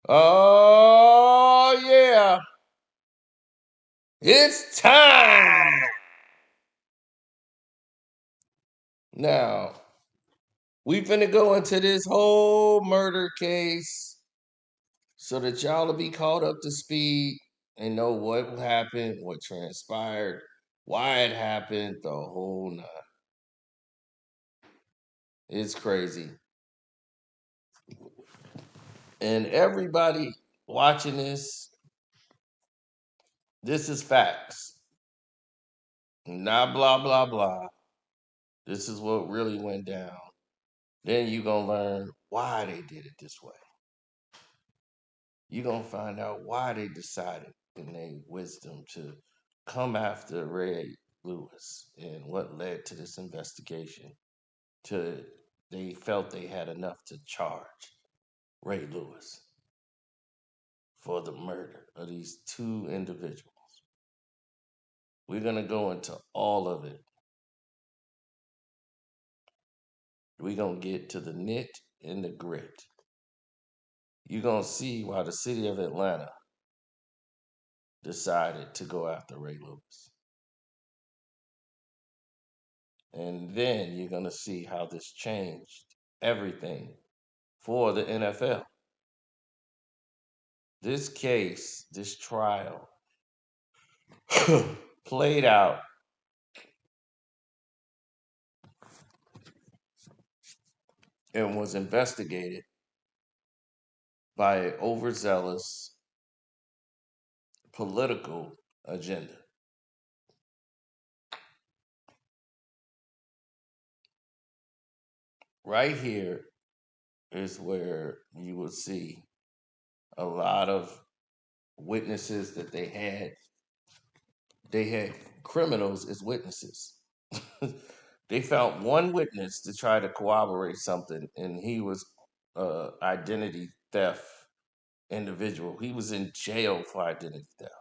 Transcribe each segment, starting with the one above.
Oh, yeah. It's time. Now, we finna go into this whole murder case so that y'all will be caught up to speed and know what happened, what transpired, why it happened, the whole nine. It's crazy. And everybody watching this is facts. Not blah, blah, blah. This is what really went down. Then you're going to learn why they did it this way. You're going to find out why they decided in their wisdom to come after Ray Lewis and what led to this investigation. To they felt they had enough to charge Ray Lewis for the murder of these two individuals. We're going to go into all of it. We're going to get to the nit and the grit. You're going to see why the city of Atlanta decided to go after Ray Lewis. And then you're going to see how this changed everything for the NFL. This case, this trial, played out and was investigated by an overzealous political agenda. Right here is where you will see a lot of witnesses that they had. They had criminals as witnesses. They found one witness to try to corroborate something, and he was identity theft individual. He was in jail for identity theft.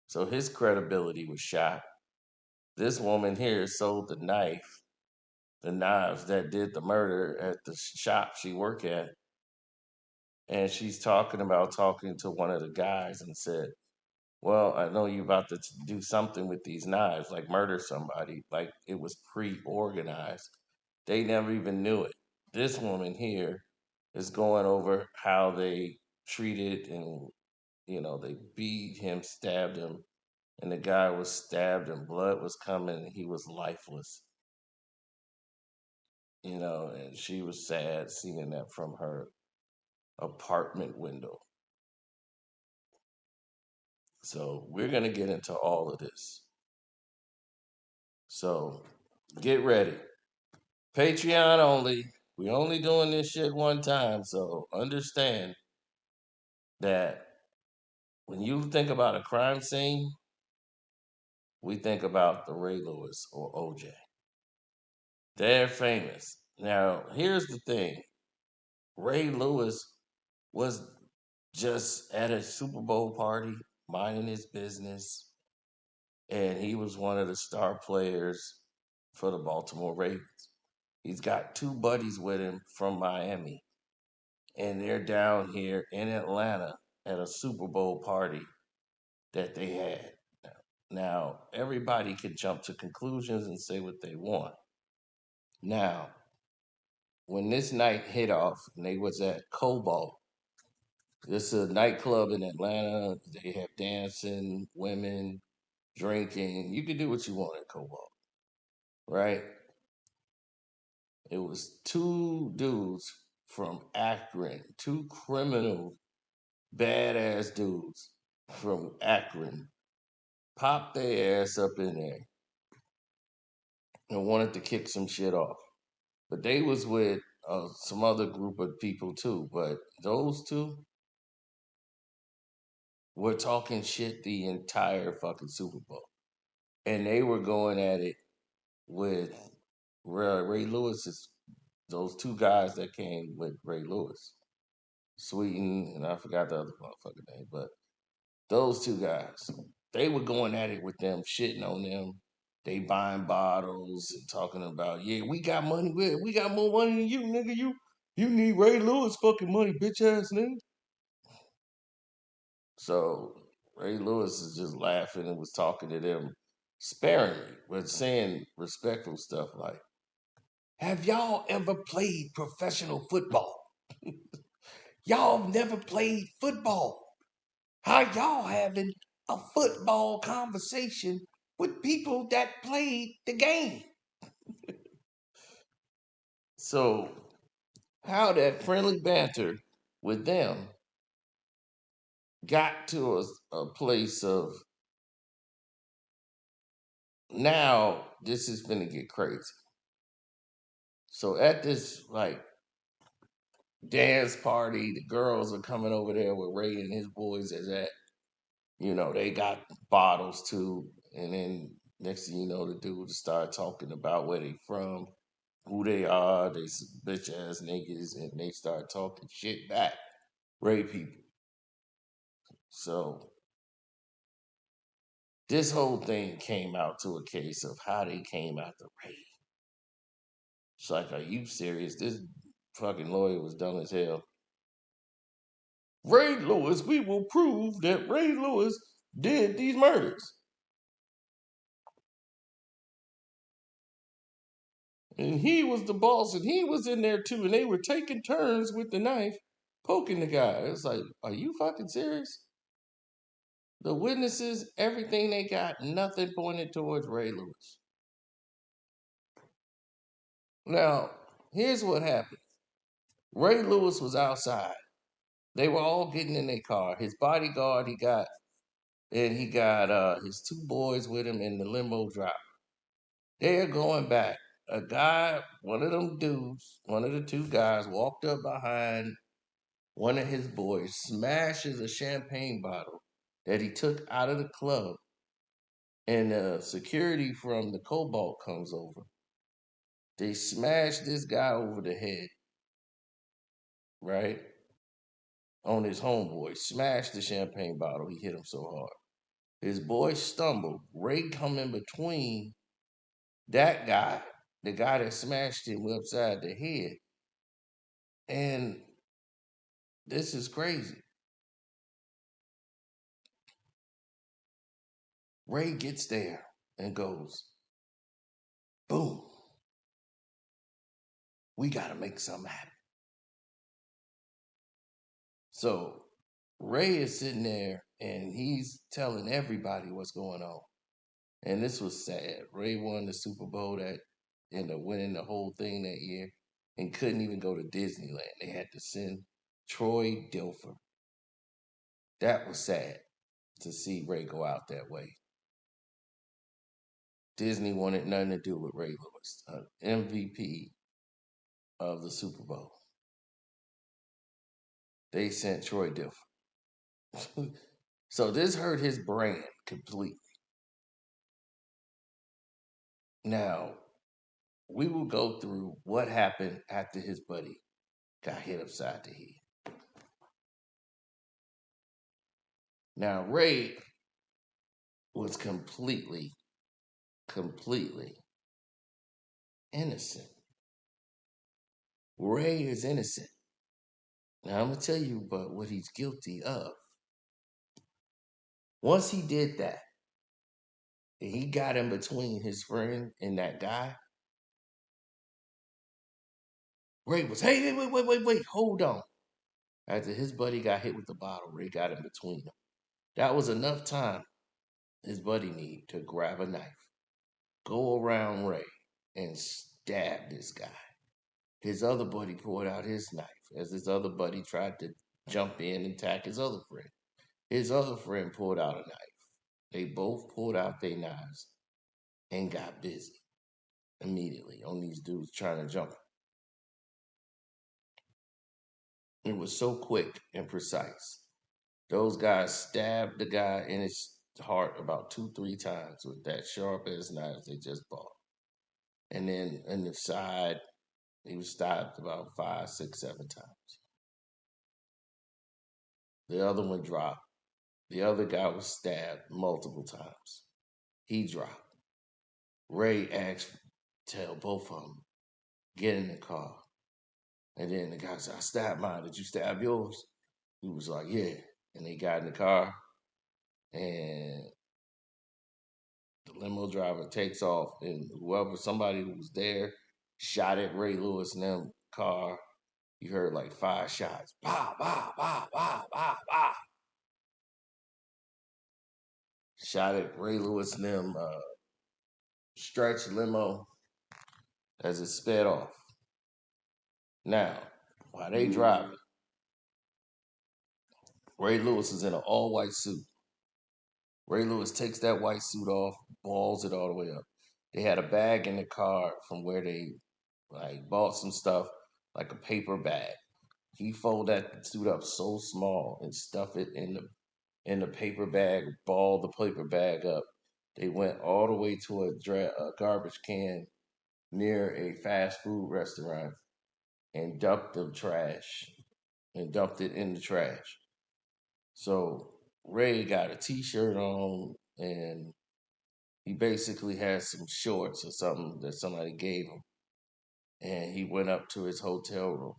So his credibility was shot. This woman here sold the knives that did the murder at the shop she worked at. And she's talking about talking to one of the guys and said, well, I know you about to do something with these knives, like murder somebody, like it was pre-organized. They never even knew it. This woman here is going over how they treated and they beat him, stabbed him, and the guy was stabbed and blood was coming and he was lifeless. And she was sad seeing that from her apartment window. So we're gonna get into all of this. So get ready. Patreon only. We only doing this shit one time, so understand that when you think about a crime scene, we think about the Ray Lewis or OJ. They're famous. Now, here's the thing. Ray Lewis was just at a Super Bowl party, minding his business, and he was one of the star players for the Baltimore Ravens. He's got two buddies with him from Miami, and they're down here in Atlanta at a Super Bowl party that they had. Now, everybody could jump to conclusions and say what they want. Now, when this night hit off, and they was at Cobalt, this is a nightclub in Atlanta. They have dancing, women, drinking. You can do what you want at Cobalt, right? It was two dudes from Akron, two criminal, badass dudes from Akron, popped their ass up in there and wanted to kick some shit off. But they was with some other group of people too. But those two were talking shit the entire fucking Super Bowl, and they were going at it with Ray Lewis's. Those two guys that came with Ray Lewis, Sweeten, and I forgot the other motherfucker name, but those two guys, they were going at it with them, shitting on them. They buying bottles and talking about, yeah, we got money. We got more money than you, nigga. You need Ray Lewis fucking money, bitch ass nigga. So Ray Lewis is just laughing and was talking to them sparingly, but saying respectful stuff like, have y'all ever played professional football? Y'all never played football. How y'all having a football conversation with people that played the game? So, how that friendly banter with them got to a place of now this is going to get crazy. So, at this like dance party, the girls are coming over there with Ray and his boys is at, they got bottles too. And then next thing you know, the dudes start talking about where they from, who they are, they some bitch ass niggas, and they start talking shit back. Ray people. So this whole thing came out to a case of how they came after Ray. It's like, are you serious? This fucking lawyer was dumb as hell. Ray Lewis, we will prove that Ray Lewis did these murders. And he was the boss, and he was in there too, and they were taking turns with the knife, poking the guy. It's like, are you fucking serious? The witnesses, everything they got, nothing pointed towards Ray Lewis. Now, here's what happened. Ray Lewis was outside. They were all getting in their car. His bodyguard, he got his two boys with him in the limo driver. They're going back. A guy, one of them dudes, one of the two guys walked up behind one of his boys, smashes a champagne bottle that he took out of the club, and security from the Cobalt comes over. They smash this guy over the head, right? On his homeboy. Smashed the champagne bottle. He hit him so hard. His boy stumbled. Ray come in between that guy, the guy that smashed him upside the head. And this is crazy. Ray gets there and goes, boom, we got to make something happen. So Ray is sitting there and he's telling everybody what's going on. And this was sad. Ray won the Super Bowl that ended up winning the whole thing that year and couldn't even go to Disneyland. They had to send Troy Dilfer. That was sad to see Ray go out that way. Disney wanted nothing to do with Ray Lewis, MVP of the Super Bowl. They sent Troy Dilfer. So this hurt his brand completely. Now, we will go through what happened after his buddy got hit upside the head. Now, Ray was completely innocent. Ray is innocent. Now, I'm going to tell you about what he's guilty of. Once he did that, and he got in between his friend and that guy, Ray was, hey, wait, hold on. After his buddy got hit with the bottle, Ray got in between them. That was enough time his buddy needed to grab a knife, go around Ray, and stab this guy. His other buddy pulled out his knife as his other buddy tried to jump in and attack his other friend. His other friend pulled out a knife. They both pulled out their knives and got busy immediately on these dudes trying to jump. It was so quick and precise. Those guys stabbed the guy in his heart about 2-3 times with that sharp ass knives they just bought. And then in the side, he was stabbed about 5, 6, 7 times. The other one dropped. The other guy was stabbed multiple times. He dropped. Ray asked, tell both of them, get in the car. And then the guy said, I stabbed mine. Did you stab yours? He was like, yeah. and they got in the car, and the limo driver takes off, and somebody who was there, shot at Ray Lewis in them car. You heard like 5 shots. Bah, bah, bah, bah, bah, bah. Shot at Ray Lewis and them stretch limo as it sped off. Now, while they driving, Ray Lewis is in an all-white suit. Ray Lewis takes that white suit off, balls it all the way up. They had a bag in the car from where they like bought some stuff, like a paper bag. He folded that suit up so small and stuffed it in the paper bag, balled the paper bag up. They went all the way to a garbage can near a fast food restaurant and dumped the trash and dumped it in the trash. So Ray got a t-shirt on, and he basically had some shorts or something that somebody gave him. And he went up to his hotel room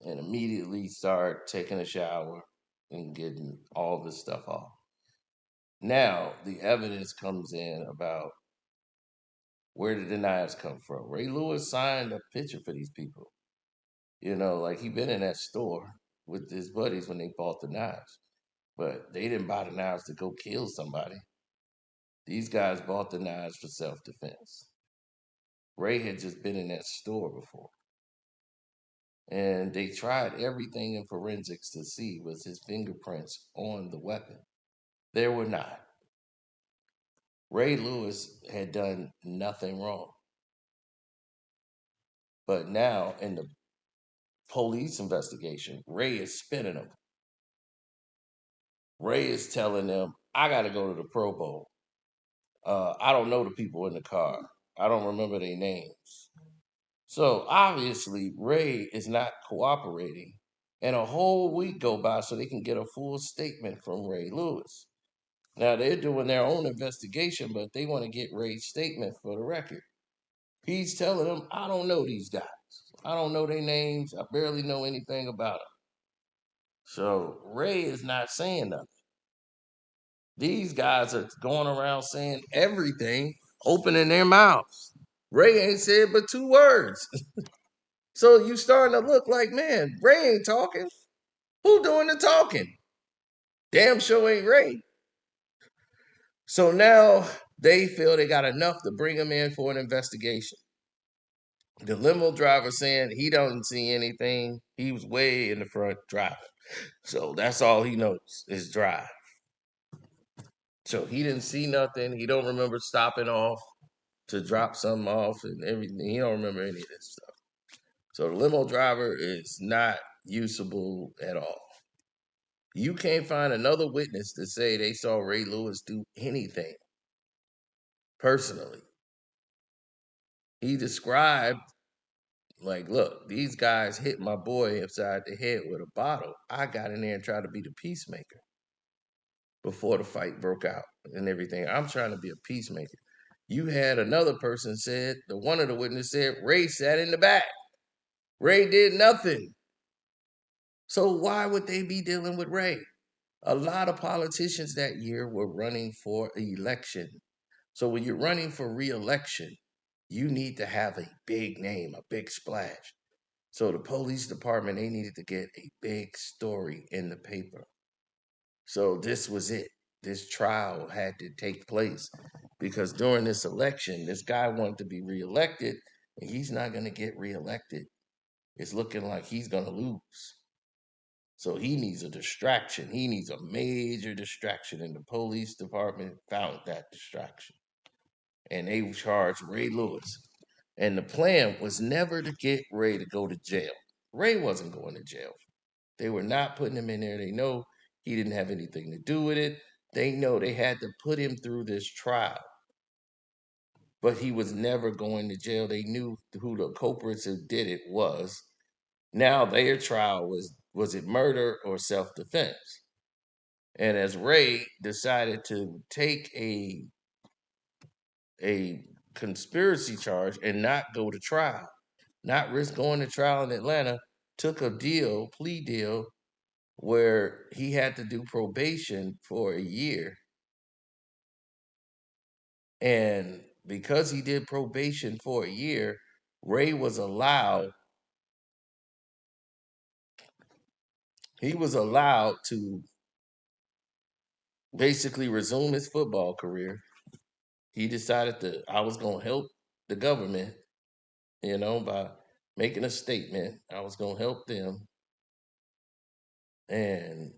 and immediately started taking a shower and getting all this stuff off. Now the evidence comes in about where did the knives come from. Ray Lewis signed a picture for these people. You know, like he been in that store with his buddies when they bought the knives. But they didn't buy the knives to go kill somebody. These guys bought the knives for self-defense. Ray had just been in that store before. And they tried everything in forensics to see was his fingerprints on the weapon. There were not. Ray Lewis had done nothing wrong. But now in the police investigation, Ray is spinning them. Ray is telling them, I got to go to the Pro Bowl. I don't know the people in the car. I don't remember their names. So obviously, Ray is not cooperating. And a whole week go by so they can get a full statement from Ray Lewis. Now they're doing their own investigation, but they want to get Ray's statement for the record. He's telling them, I don't know these guys. I don't know their names. I barely know anything about them. So Ray is not saying nothing. These guys are going around saying everything, opening their mouths. Ray ain't said but 2 words. So you starting to look like, man, Ray ain't talking. Who doing the talking? Damn sure ain't Ray. So now they feel they got enough to bring him in for an investigation. The limo driver saying he doesn't see anything. He was way in the front driving. So that's all he knows is drive. So he didn't see nothing. He don't remember stopping off to drop something off and everything. He don't remember any of this stuff. So the limo driver is not usable at all. You can't find another witness to say they saw Ray Lewis do anything personally. He described, like, look, these guys hit my boy upside the head with a bottle. I got in there and tried to be the peacemaker before the fight broke out and everything. I'm trying to be a peacemaker. You had another person said, one of the witnesses said, Ray sat in the back. Ray did nothing. So why would they be dealing with Ray? A lot of politicians that year were running for election. So when you're running for re-election, you need to have a big name, a big splash. So the police department, they needed to get a big story in the paper. So this was it. This trial had to take place because during this election, this guy wanted to be reelected, and he's not going to get reelected. It's looking like he's going to lose. So he needs a distraction. He needs a major distraction, and the police department found that distraction. And they charged Ray Lewis. And the plan was never to get Ray to go to jail. Ray wasn't going to jail. They were not putting him in there. They know he didn't have anything to do with it. They know they had to put him through this trial. But he was never going to jail. They knew who the culprits who did it was. Now their trial was it murder or self-defense? And as Ray decided to take a conspiracy charge and not go to trial, not risk going to trial in Atlanta, took a plea deal, where he had to do probation for a year. And because he did probation for a year, Ray was allowed, to basically resume his football career. He decided that I was going to help the government, by making a statement. I was going to help them and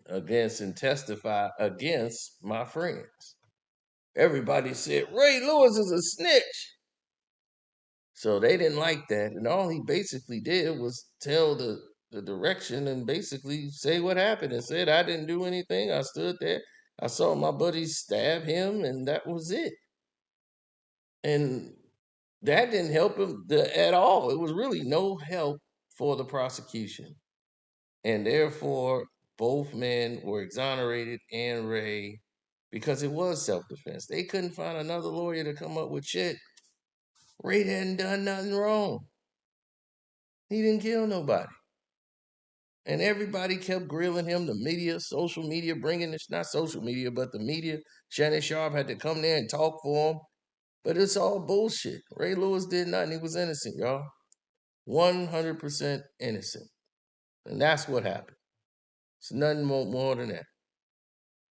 testify against my friends. Everybody said Ray Lewis is a snitch. So they didn't like that. And all he basically did was tell the direction and basically say what happened and said, I didn't do anything. I stood there. I saw my buddies stab him, and that was it. And that didn't help him at all. It was really no help for the prosecution. And therefore, both men were exonerated, and Ray, because it was self defense. They couldn't find another lawyer to come up with shit. Ray hadn't done nothing wrong. He didn't kill nobody. And everybody kept grilling him. The media, social media, bringing this, not social media, but the media. Shannon Sharp had to come there and talk for him. But it's all bullshit. Ray Lewis did nothing. He was innocent, y'all. 100% innocent. And that's what happened. It's nothing more than that.